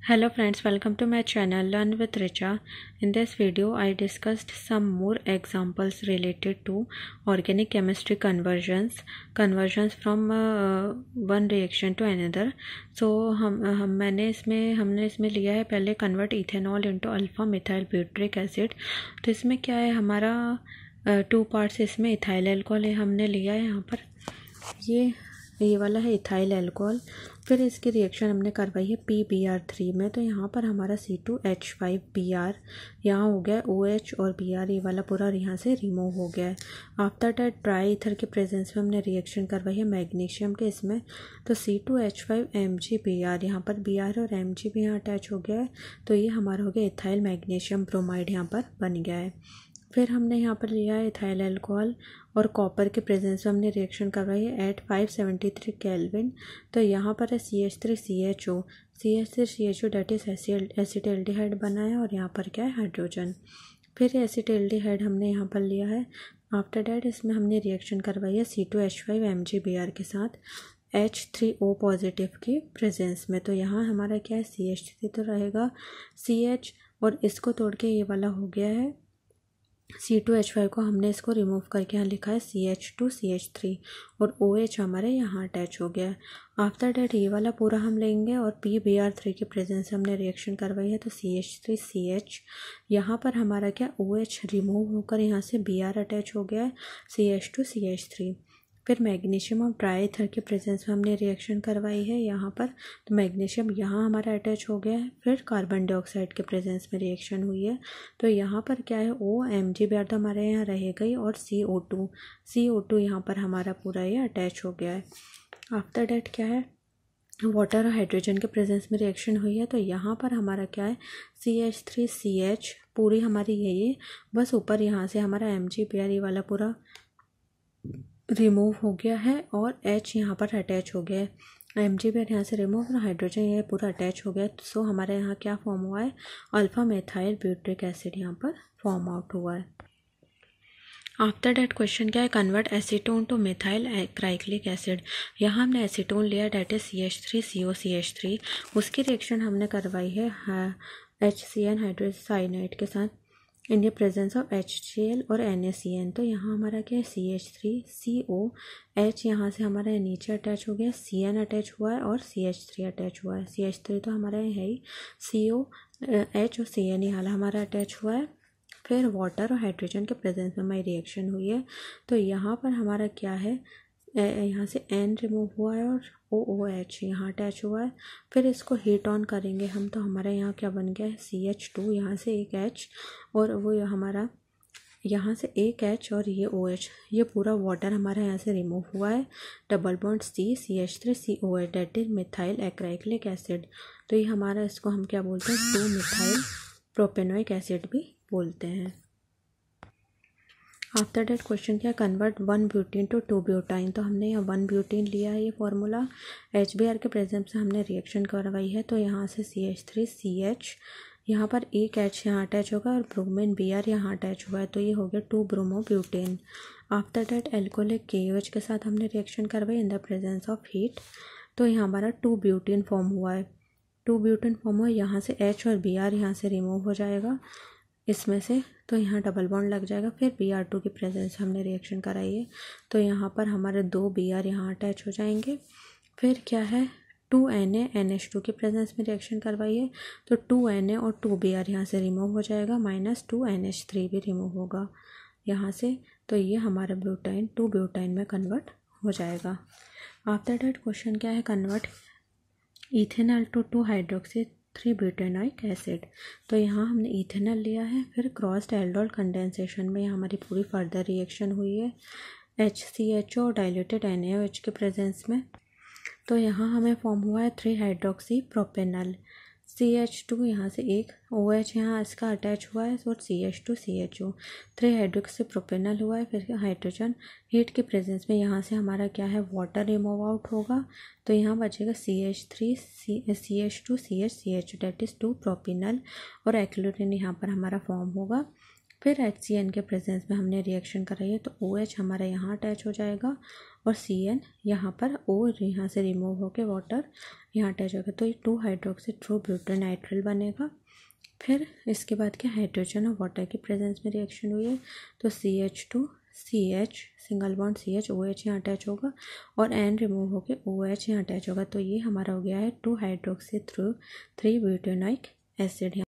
Hello friends, welcome to my channel Learn with Richa. In this video, I discussed some more examples related to organic chemistry conversions from one reaction to another. So हमने इसमें लिया है पहले convert ethanol into alpha methyl butyric acid. तो इसमें क्या है हमारा टू पार्ट्स, इसमें इथाइल अल्कोहल है हमने लिया है यहाँ पर, ये वाला है इथाइल अल्कोहल। फिर इसकी रिएक्शन हमने करवाई है PBr3 में। तो यहाँ पर हमारा C2H5Br यहाँ हो गया OH और Br ये वाला पूरा यहाँ से रिमूव हो गया है। आफ्टर दैट ड्राई ईथर के प्रेजेंस में हमने रिएक्शन करवाई है मैग्नीशियम के इसमें। तो C2H5MgBr यहाँ पर Br और Mg भी यहाँ अटैच हो गया है। तो ये हमारा हो गया इथाइल मैग्नीशियम ब्रोमाइड यहाँ पर बन गया है। फिर हमने यहाँ पर लिया है इथाइल अल्कोहल और कॉपर के प्रेजेंस में हमने रिएक्शन करवाई है एट 573 केल्विन। तो यहाँ पर है CH3CHO डेट इज एसिटाल्डिहाइड बना है और यहाँ पर क्या है हाइड्रोजन। फिर एसिटाल्डिहाइड हमने यहाँ पर लिया है। आफ्टर डैट इसमें हमने रिएक्शन करवाई है C2H5MgBr के साथ H3O पॉजिटिव की प्रेजेंस में। तो यहाँ हमारा क्या है CH3 तो रहेगा CH और इसको तोड़ के ये वाला हो गया है C2H5 को हमने इसको रिमूव करके यहाँ लिखा है CH2CH3 और OH हमारे यहाँ अटैच हो गया है। आफ्टर डैट ये वाला पूरा हम लेंगे और PBr3 के प्रेजेंस से हमने रिएक्शन करवाई है। तो CH3CH यहाँ पर हमारा क्या OH रिमूव होकर यहाँ से Br अटैच हो गया है CH2CH3। फिर मैग्नीशियम और ड्राई ईथर के प्रेजेंस में हमने रिएक्शन करवाई है यहाँ पर। तो मैग्नीशियम यहाँ हमारा अटैच हो गया है। फिर कार्बन डाइऑक्साइड के प्रेजेंस में रिएक्शन हुई है। तो यहाँ पर क्या है OMgBr तो हमारे यहाँ रहेगा ही और CO2 यहाँ पर हमारा पूरा ये अटैच हो गया है। आफ्टर डैट क्या है वाटर और हाइड्रोजन के प्रेजेंस में रिएक्शन हुई है। तो यहाँ पर हमारा क्या है CH3CH पूरी हमारी ये बस ऊपर यहाँ से हमारा MgBr ये वाला पूरा रिमूव हो गया है और H यहाँ पर अटैच हो गया है। MgBr यहाँ से रिमूव और हाइड्रोजन ये पूरा अटैच हो गया है। सो हमारे यहाँ क्या फॉर्म हुआ है अल्फा मेथाइल ब्यूटरिक एसिड यहाँ पर फॉर्म आउट हुआ है। आफ्टर डैट क्वेश्चन क्या है convert acetone to methyl acrylic acid. यहाँ हमने एसीटोन लिया डेट इज CH3COCH3। उसकी रिएक्शन हमने करवाई है HCN हाइड्रोजन साइनाइड के साथ इन द प्रेजेंस ऑफ HCl और NaCN। तो यहाँ हमारा क्या है CH3COH यहाँ से हमारा नीचे अटैच हो गया, CN अटैच हुआ है और CH3 अटैच हुआ है। CH3 तो हमारा है ही, COH और CN ये हाल हमारा अटैच हुआ है। फिर वाटर और हाइड्रोजन के प्रेजेंस में हमारी रिएक्शन हुई है। तो यहाँ पर हमारा क्या है यहाँ से N रिमूव हुआ है और OOH यहाँ अटैच हुआ है। फिर इसको हीट ऑन करेंगे हम तो हमारे यहाँ क्या बन गया है CH2 यहाँ से एक H और वो हमारा यहाँ से एक H और ये OH ये पूरा वाटर हमारा यहाँ से रिमूव हुआ है। Double bond CH3COH that is methyl acrylic acid. तो ये हमारा इसको हम क्या बोलते हैं 2 मिथाइल प्रोपेनोइक एसिड भी बोलते हैं। आफ्टर डेट क्वेश्चन क्या कन्वर्ट 1 ब्यूटीन टू 2 ब्यूटाइन। तो हमने यहाँ 1 ब्यूटीन लिया है ये फॉर्मूला। HBr के प्रेजेंस से हमने रिएक्शन करवाई है। तो यहाँ से CH3CH यहाँ पर एक H यहाँ अटैच होगा और ब्रोमीन Br यहाँ अटैच हुआ है। तो ये हो गया 2 bromo butane. After that alcoholic KOH के साथ हमने रिएक्शन करवाई in the presence of heat. तो यहाँ हमारा 2 ब्यूटेन फॉर्म हुआ है। 2 ब्यूटेन फॉर्म हुआ यहाँ से H और Br यहाँ से रिमूव हो जाएगा इसमें से। तो यहाँ डबल बॉन्ड लग जाएगा। फिर Br2 की प्रेजेंस हमने रिएक्शन कराई है। तो यहाँ पर हमारे 2 Br यहाँ अटैच हो जाएंगे। फिर क्या है 2Na NH2 की प्रेजेंस में रिएक्शन करवाई है। तो 2Na और 2Br यहाँ से रिमूव हो जाएगा माइनस 2NH3 भी रिमूव होगा यहाँ से। तो ये हमारा ब्यूटाइन 2 ब्यूटाइन में कन्वर्ट हो जाएगा। आफ्टर डेट क्वेश्चन क्या है convert ethanol to 2 hydroxy 3 butanoic acid. तो यहाँ हमने इथेनॉल लिया है। फिर क्रॉस्ड एल्डोल कंडेंसेशन में हमारी पूरी फर्दर रिएक्शन हुई है HCHO और डाइल्यूटेड NaOH के प्रेजेंस में। तो यहाँ हमें फॉर्म हुआ है 3 हाइड्रोक्सी प्रोपेनल CH2 यहाँ से एक OH यहाँ इसका अटैच हुआ है और CH2CHO 3 हाइड्रोक्सी प्रोपेनल हुआ है। फिर हाइड्रोजन हीट के प्रेजेंस में यहाँ से हमारा क्या है वाटर रिमूव आउट होगा। तो यहाँ बचेगा CH2CH डेट इज 2 प्रोपेनल और एक्लोरीन यहाँ पर हमारा फॉर्म होगा। फिर HCN के प्रेजेंस में हमने रिएक्शन कराई है। तो OH हमारा यहाँ अटैच हो जाएगा और CN यहाँ पर O यहाँ से रिमूव होकर वाटर यहाँ अटैच होगा तो ये 2 हाइड्रोक्सी ट्रू ब्यूटानाइट्रिल बनेगा। फिर इसके बाद क्या, हाइड्रोजन और वाटर की प्रेजेंस में रिएक्शन हुई है तो CH2CH single bond CH OH यहाँ अटैच होगा और N रिमूव होके OH यहाँ अटैच होगा। तो ये हमारा हो गया है 2 हाइड्रोक्सी 3 ब्यूटानोइक एसिड।